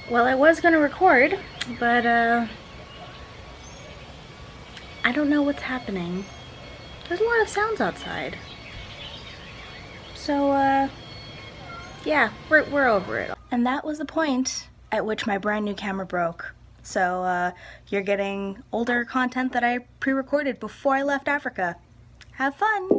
Well, I was gonna record, but I don't know what's happening. There's a lot of sounds outside. So, yeah, we're over it. And that was the point at which my brand new camera broke. So, you're getting older content that I pre-recorded before I left Africa. Have fun!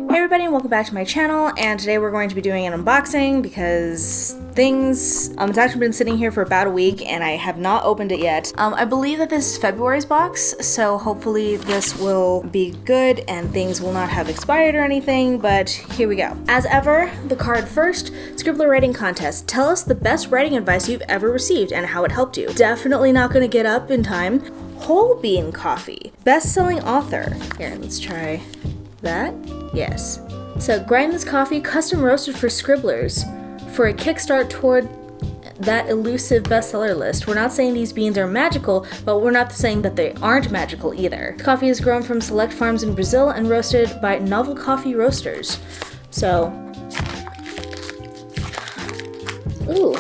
Hey everybody, and welcome back to my channel, and today we're going to be doing an unboxing because it's actually been sitting here for about a week and I have not opened it yet. I believe that this is February's box, so hopefully this will be good and things will not have expired or anything, but here we go. As ever, the card first, Scribbler writing contest. Tell us the best writing advice you've ever received and how it helped you. Definitely not gonna get up in time. Whole bean coffee. Best-selling author. Here, let's try that. Yes. So, grind this coffee, custom roasted for Scribblers for a kickstart toward that elusive bestseller list. We're not saying these beans are magical, but we're not saying that they aren't magical either. Coffee is grown from select farms in Brazil and roasted by novel coffee roasters. So, ooh.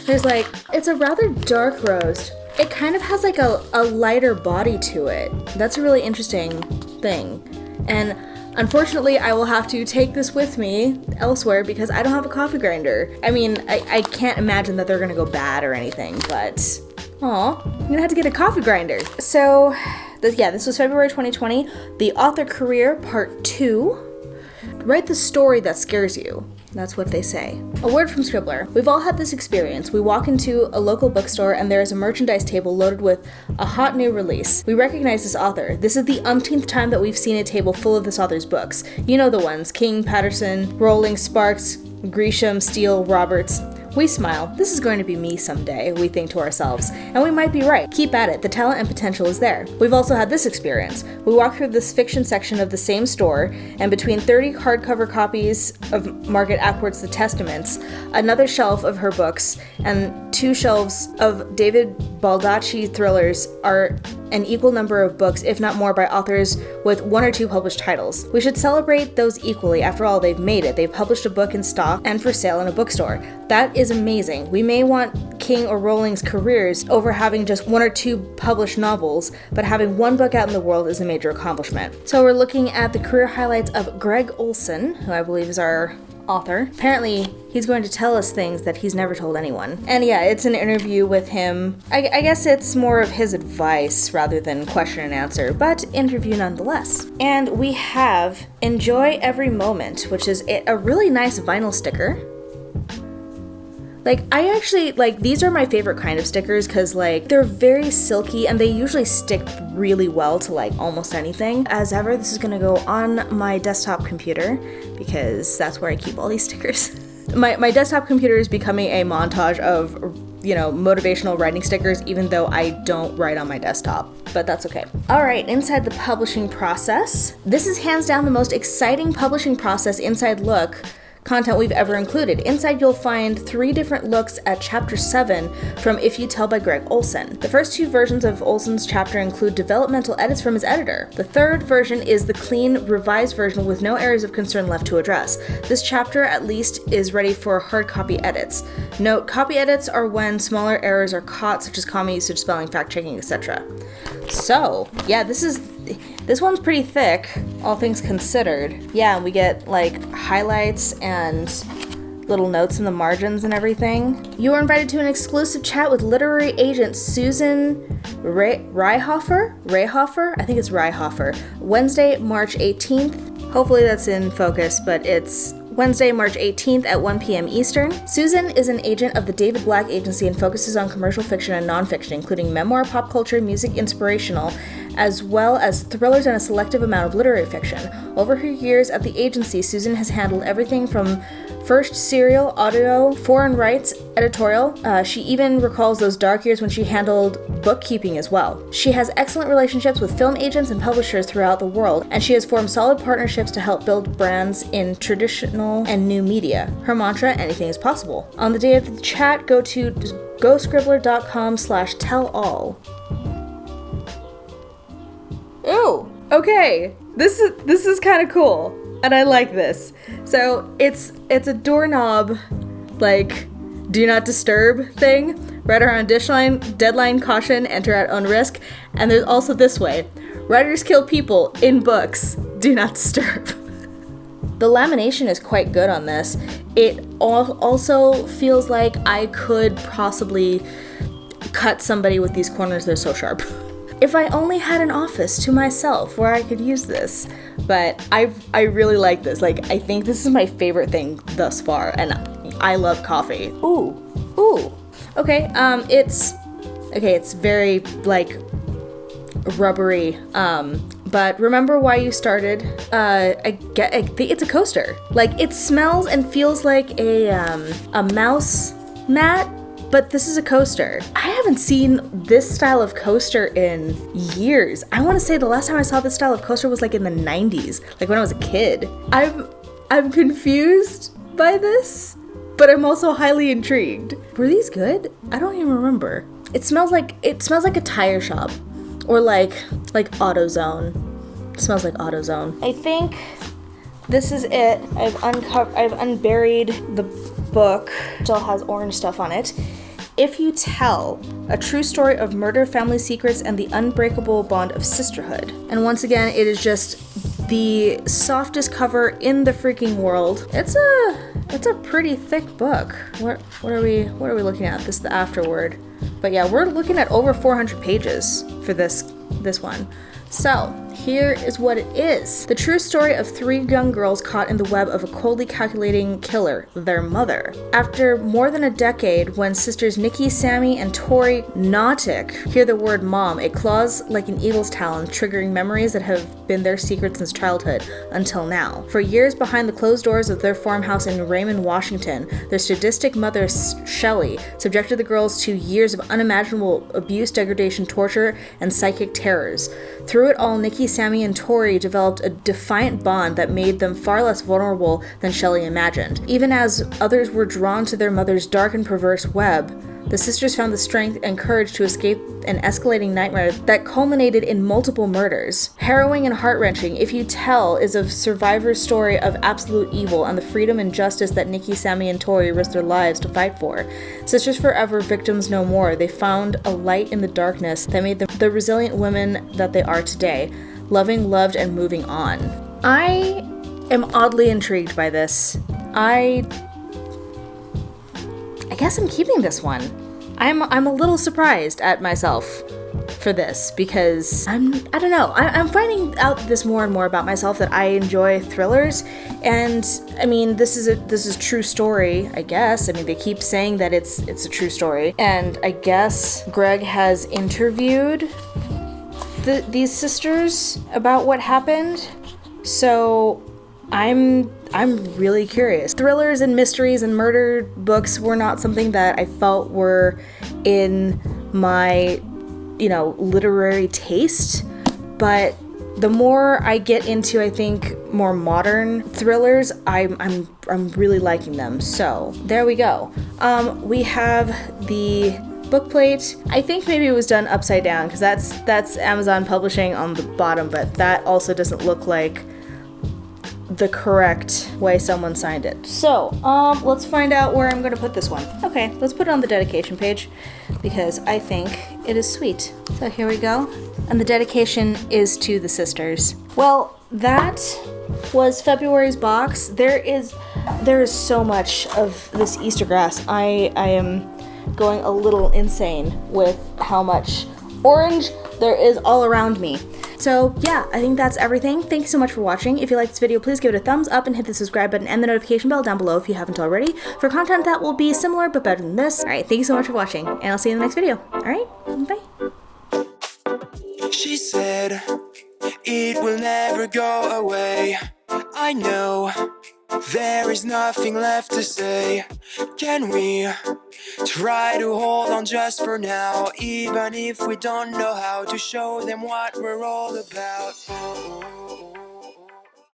There's it's a rather dark roast. It kind of has a lighter body to it. That's a really interesting thing. And unfortunately, I will have to take this with me elsewhere because I don't have a coffee grinder. I mean, I can't imagine that they're gonna go bad or anything, but aw, I'm gonna have to get a coffee grinder. So, this was February 2020. The Author Career Part 2. Write the story that scares you. That's what they say. A word from Scribbler. We've all had this experience. We walk into a local bookstore and there is a merchandise table loaded with a hot new release. We recognize this author. This is the umpteenth time that we've seen a table full of this author's books. You know the ones: King, Patterson, Rowling, Sparks, Grisham, Steele, Roberts. We smile. This is going to be me someday, we think to ourselves. And we might be right. Keep at it. The talent and potential is there. We've also had this experience. We walk through this fiction section of the same store, and between 30 hardcover copies of Margaret Atwood's The Testaments, another shelf of her books, and 2 shelves of David Baldacci thrillers are an equal number of books, if not more, by authors with 1 or 2 published titles. We should celebrate those equally. After all, they've made it. They've published a book in stock and for sale in a bookstore. That is amazing. We may want King or Rowling's careers over having just 1 or 2 published novels, but having 1 book out in the world is a major accomplishment. So we're looking at the career highlights of Greg Olson, who I believe is our author. Apparently, he's going to tell us things that he's never told anyone. And yeah, it's an interview with him. I guess it's more of his advice rather than question and answer, but interview nonetheless. And we have Enjoy Every Moment, which is a really nice vinyl sticker. I actually, these are my favorite kind of stickers because, they're very silky and they usually stick really well to, almost anything. As ever, this is gonna go on my desktop computer because that's where I keep all these stickers. My desktop computer is becoming a montage of, motivational writing stickers, even though I don't write on my desktop, but that's okay. All right, inside the publishing process. This is hands down the most exciting publishing process inside look content we've ever included. Inside you'll find 3 different looks at chapter 7 from If You Tell by Greg Olson. The first 2 versions of Olson's chapter include developmental edits from his editor. The third version is the clean, revised version with no areas of concern left to address. This chapter, at least, is ready for hard copy edits. Note, copy edits are when smaller errors are caught, such as comma usage, spelling, fact-checking, etc. So, yeah, this one's pretty thick, all things considered. Yeah, we get highlights and little notes in the margins and everything. You are invited to an exclusive chat with literary agent Susan Rayhofer? I think it's Rayhofer. Wednesday, March 18th. Hopefully that's in focus, but it's Wednesday, March 18th at 1 p.m. Eastern. Susan is an agent of the David Black Agency and focuses on commercial fiction and nonfiction, including memoir, pop culture, music, inspirational, as well as thrillers and a selective amount of literary fiction. Over her years at the agency, Susan has handled everything from first serial, audio, foreign rights, editorial. She even recalls those dark years when she handled bookkeeping as well. She has excellent relationships with film agents and publishers throughout the world, and she has formed solid partnerships to help build brands in traditional and new media. Her mantra, anything is possible. On the day of the chat, go to goscribbler.com/tell-all. Ooh, okay. This is kind of cool. And I like this. So it's a doorknob, like, do not disturb thing. Writer on deadline, caution, enter at own risk. And there's also this way. Writers kill people in books. Do not disturb. The lamination is quite good on this. It also feels like I could possibly cut somebody with these corners. They're so sharp. If I only had an office to myself where I could use this. But I really like this. Like, I think this is my favorite thing thus far. And I love coffee. Ooh. Okay, it's very, like, rubbery. But remember why you started. I think it's a coaster. Like, it smells and feels like a mouse mat, but this is a coaster. I haven't seen this style of coaster in years. I want to say the last time I saw this style of coaster was like in the 90s, like when I was a kid. I'm confused by this, but I'm also highly intrigued. Were these good? I don't even remember. It smells like a tire shop. Or like AutoZone. It smells like AutoZone. I think this is it. I've unburied the book. Still has orange stuff on it. If You Tell, a true story of murder, family secrets, and the unbreakable bond of sisterhood. And once again, it is just the softest cover in the freaking world. It's a pretty thick book. What are we looking at? This is the afterword. But yeah, we're looking at over 400 pages for this one. So, here is what it is. The true story of 3 young girls caught in the web of a coldly calculating killer, their mother. After more than a decade, when sisters Nikki, Sammy, and Tori Nautic hear the word mom, it claws like an eagle's talon, triggering memories that have been their secret since childhood until now. For years behind the closed doors of their farmhouse in Raymond, Washington, their sadistic mother, Shelley, subjected the girls to years of unimaginable abuse, degradation, torture, and psychic terrors. Through it all, Nikki, Sammy, and Tori developed a defiant bond that made them far less vulnerable than Shelley imagined. Even as others were drawn to their mother's dark and perverse web, the sisters found the strength and courage to escape an escalating nightmare that culminated in multiple murders. Harrowing and heart-wrenching, If You Tell is a survivor's story of absolute evil and the freedom and justice that Nikki, Sammy, and Tori risked their lives to fight for. Sisters forever, victims no more. They found a light in the darkness that made them the resilient women that they are today, loving, loved, and moving on. I am oddly intrigued by this. I guess I'm keeping this one. I'm a little surprised at myself for this because I don't know. I'm finding out this more and more about myself that I enjoy thrillers, and I mean this is true story, I guess. I mean they keep saying that it's a true story, and I guess Greg has interviewed these sisters about what happened. So I'm really curious. Thrillers and mysteries and murder books were not something that I felt were in my, literary taste, but the more I get into, I think, more modern thrillers, I'm really liking them. So there we go. We have the book plate. I think maybe it was done upside down because that's Amazon Publishing on the bottom, but that also doesn't look like the correct way someone signed it. So, let's find out where I'm gonna put this one. Okay, let's put it on the dedication page because I think it is sweet. So here we go. And the dedication is to the sisters. Well, that was February's box. There is so much of this Easter grass. I am going a little insane with how much orange there is all around me. So yeah, I think that's everything. Thank you so much for watching. If you liked this video, please give it a thumbs up and hit the subscribe button and the notification bell down below if you haven't already for content that will be similar but better than this. Alright, thank you so much for watching, and I'll see you in the next video. Alright, bye. She said it will never go away. I know there is nothing left to say. Can we try to hold on just for now, even if we don't know how to show them what we're all about?